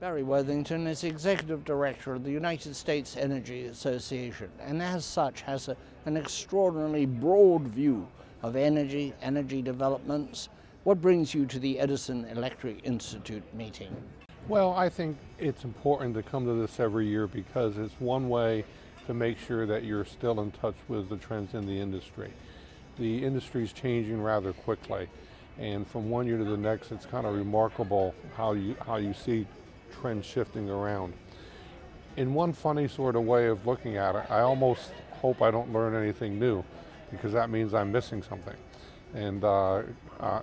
Barry Worthington is Executive Director of the United States Energy Association, and as such has an extraordinarily broad view of energy developments. What brings you to the Edison Electric Institute meeting? Well, I think it's important to come to this every year because it's one way to make sure that you're still in touch with the trends in the industry. The industry is changing rather quickly, and from one year to the next, it's kind of remarkable how you see trends shifting around. In one funny sort of way of looking at it, I almost hope I don't learn anything new, because that means I'm missing something. And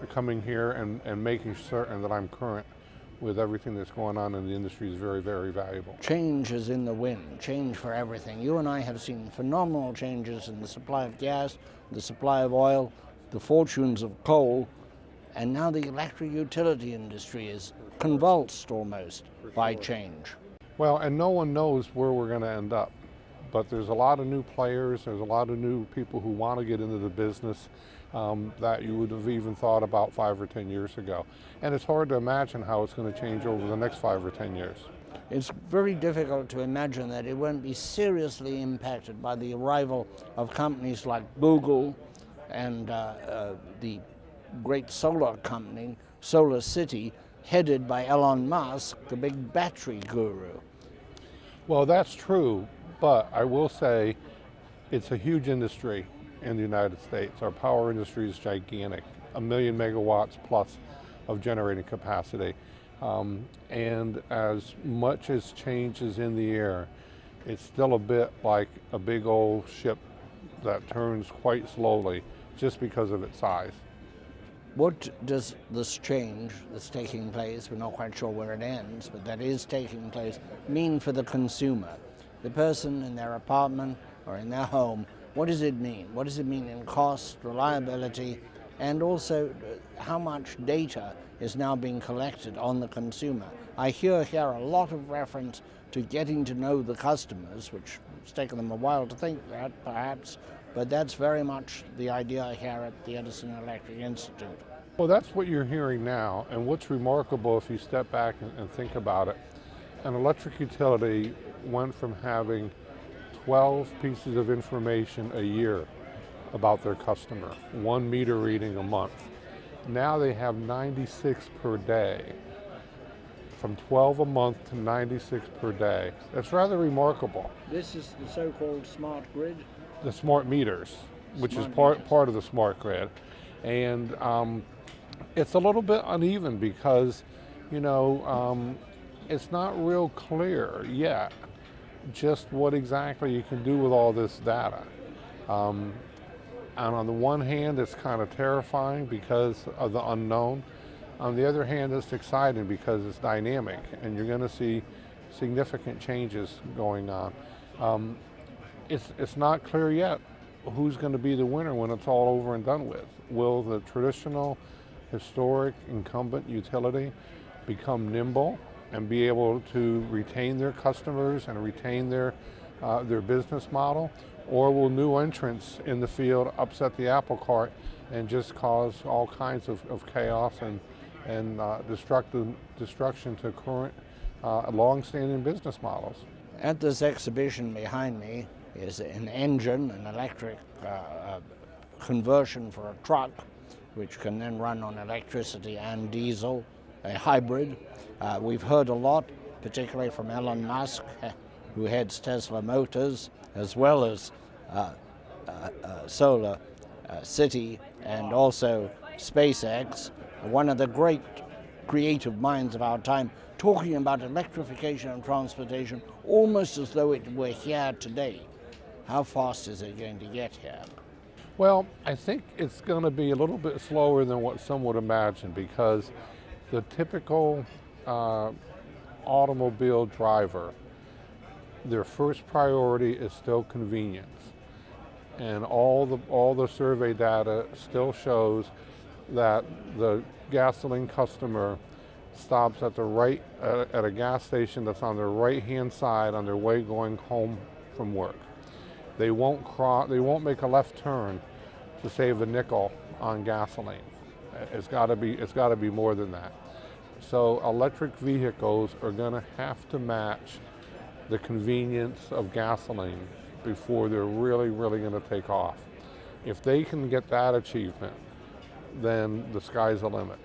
coming here and making certain that I'm current with everything that's going on in the industry is very, very valuable. Change is in the wind, change for everything. You and I have seen phenomenal changes in the supply of gas, the supply of oil, the fortunes of coal, and now the electric utility industry is convulsed almost by change. Well, and no one knows where we're going to end up, but there's a lot of new players, there's a lot of new people who want to get into the business that you would have even thought about 5 or 10 years ago. And it's hard to imagine how it's going to change over the next 5 or 10 years. It's very difficult to imagine that it won't be seriously impacted by the arrival of companies like Google and the great solar company, Solar City, headed by Elon Musk, the big battery guru. Well, that's true, but I will say it's a huge industry in the United States. Our power industry is gigantic, 1 million megawatts plus of generating capacity. And as much as change is in the air, it's still a bit like a big old ship that turns quite slowly just because of its size. What does this change that's taking place, we're not quite sure where it ends, but that is taking place, mean for the consumer? The person in their apartment or in their home, what does it mean? What does it mean in cost, reliability, and also how much data is now being collected on the consumer? I hear here a lot of reference to getting to know the customers, which has taken them a while to think that, perhaps, but that's very much the idea here at the Edison Electric Institute. Well, that's what you're hearing now, and what's remarkable if you step back and think about it, an electric utility went from having 12 pieces of information a year about their customer, 1 meter reading a month. Now they have 96 per day, from 12 a month to 96 per day. That's rather remarkable. This is the so-called smart grid? The smart meters, which is part of the smart grid. And it's a little bit uneven because, it's not real clear yet just what exactly you can do with all this data. And on the one hand, it's kind of terrifying because of the unknown. On the other hand, it's exciting because it's dynamic and you're going to see significant changes going on. It's not clear yet who's going to be the winner when it's all over and done with. Will the traditional, historic, incumbent utility become nimble and be able to retain their customers and retain their business model? Or will new entrants in the field upset the apple cart and just cause all kinds of chaos and destruction to current long-standing business models? At this exhibition behind me is an engine, an electric conversion for a truck, which can then run on electricity and diesel, a hybrid. We've heard a lot, particularly from Elon Musk, who heads Tesla Motors, as well as Solar City and also SpaceX, one of the great creative minds of our time, talking about electrification of transportation almost as though it were here today. How fast is it going to get here? Well, I think it's going to be a little bit slower than what some would imagine because the typical automobile driver, their first priority is still convenience. And all the survey data still shows that the gasoline customer stops at at a gas station that's on their right-hand side on their way going home from work. They won't make a left turn to save a nickel on gasoline. It's got to be more than that. So electric vehicles are going to have to match the convenience of gasoline before they're really going to take off. If they can get that achievement, then the sky's the limit.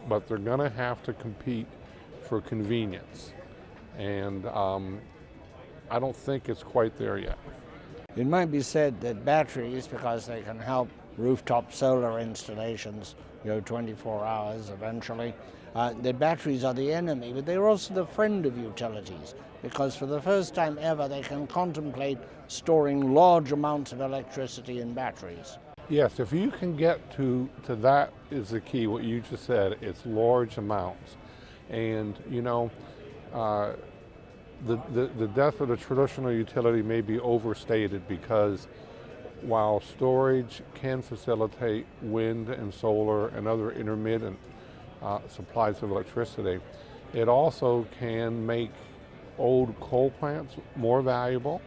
But they're going to have to compete for convenience. And I don't think it's quite there yet. It might be said that batteries, because they can help rooftop solar installations go 24 hours eventually, that batteries are the enemy, but they're also the friend of utilities, because for the first time ever they can contemplate storing large amounts of electricity in batteries. Yes, if you can get to that is the key, what you just said, it's large amounts. And you know, the death of the traditional utility may be overstated, because while storage can facilitate wind and solar and other intermittent supplies of electricity, it also can make old coal plants more valuable.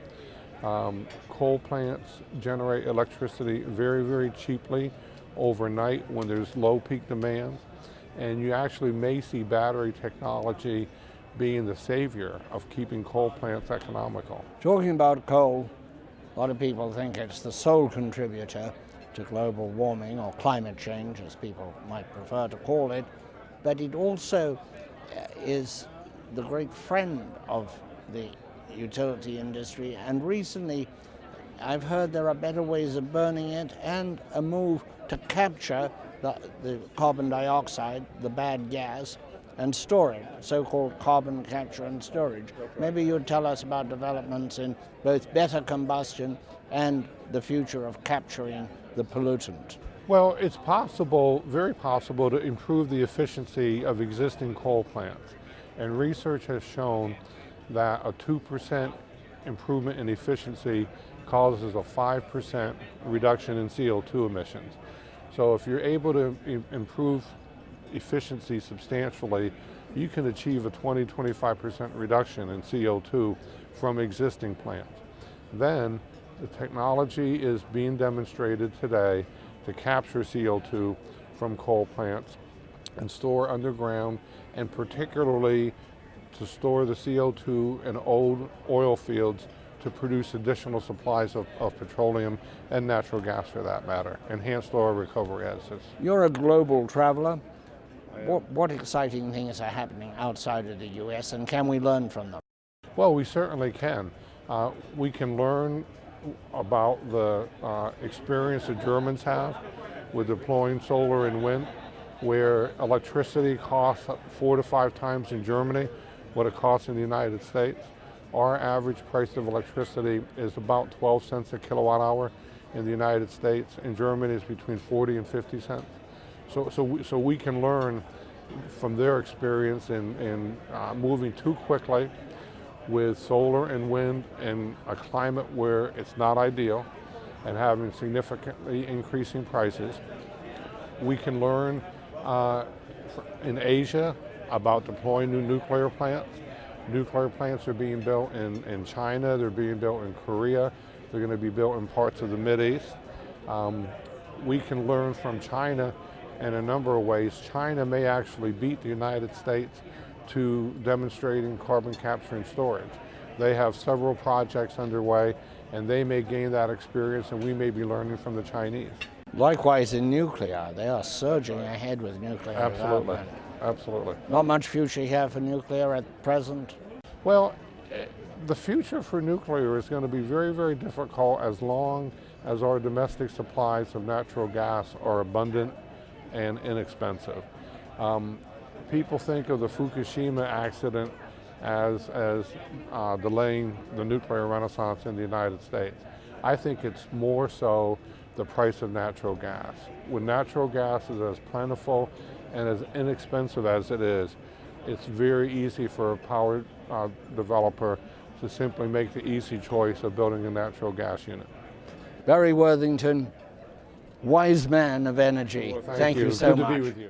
Coal plants generate electricity very cheaply overnight when there's low peak demand, and you actually may see battery technology being the savior of keeping coal plants economical. Talking about coal, a lot of people think it's the sole contributor to global warming, or climate change as people might prefer to call it, but it also is the great friend of the utility industry, and recently I've heard there are better ways of burning it and a move to capture the carbon dioxide, the bad gas, and store it, so-called carbon capture and storage. Maybe you'd tell us about developments in both better combustion and the future of capturing the pollutant. Well, it's possible, very possible, to improve the efficiency of existing coal plants. And research has shown that a 2% improvement in efficiency causes a 5% reduction in CO2 emissions. So if you're able to improve efficiency substantially, you can achieve a 20-25% reduction in CO2 from existing plants. Then the technology is being demonstrated today to capture CO2 from coal plants and store underground, and particularly to store the CO2 in old oil fields to produce additional supplies of petroleum and natural gas, for that matter. Enhanced oil recovery assets. You're a global traveler. What exciting things are happening outside of the US, and can we learn from them? Well, we certainly can. We can learn about the experience the Germans have with deploying solar and wind, where electricity costs 4 to 5 times in Germany what it costs in the United States. Our average price of electricity is about 12 cents a kilowatt hour in the United States. In Germany, it's between 40 and 50 cents. So we can learn from their experience in moving too quickly with solar and wind in a climate where it's not ideal and having significantly increasing prices. We can learn in Asia about deploying new nuclear plants. Nuclear plants are being built in China, they're being built in Korea, they're going to be built in parts of the Mideast. We can learn from China in a number of ways. China may actually beat the United States to demonstrating carbon capture and storage. They have several projects underway, and they may gain that experience, and we may be learning from the Chinese. Likewise in nuclear, they are surging ahead with nuclear Absolutely, development. absolutely. Not much future here for nuclear at present. Well, the future for nuclear is going to be very difficult as long as our domestic supplies of natural gas are abundant and inexpensive. People think of the Fukushima accident as delaying the nuclear renaissance in the United States. I think it's more so the price of natural gas. When natural gas is as plentiful and as inexpensive as it is, it's very easy for a power developer to simply make the easy choice of building a natural gas unit. Barry Worthington, wise man of energy. Well, thank you so Good much. to be with you.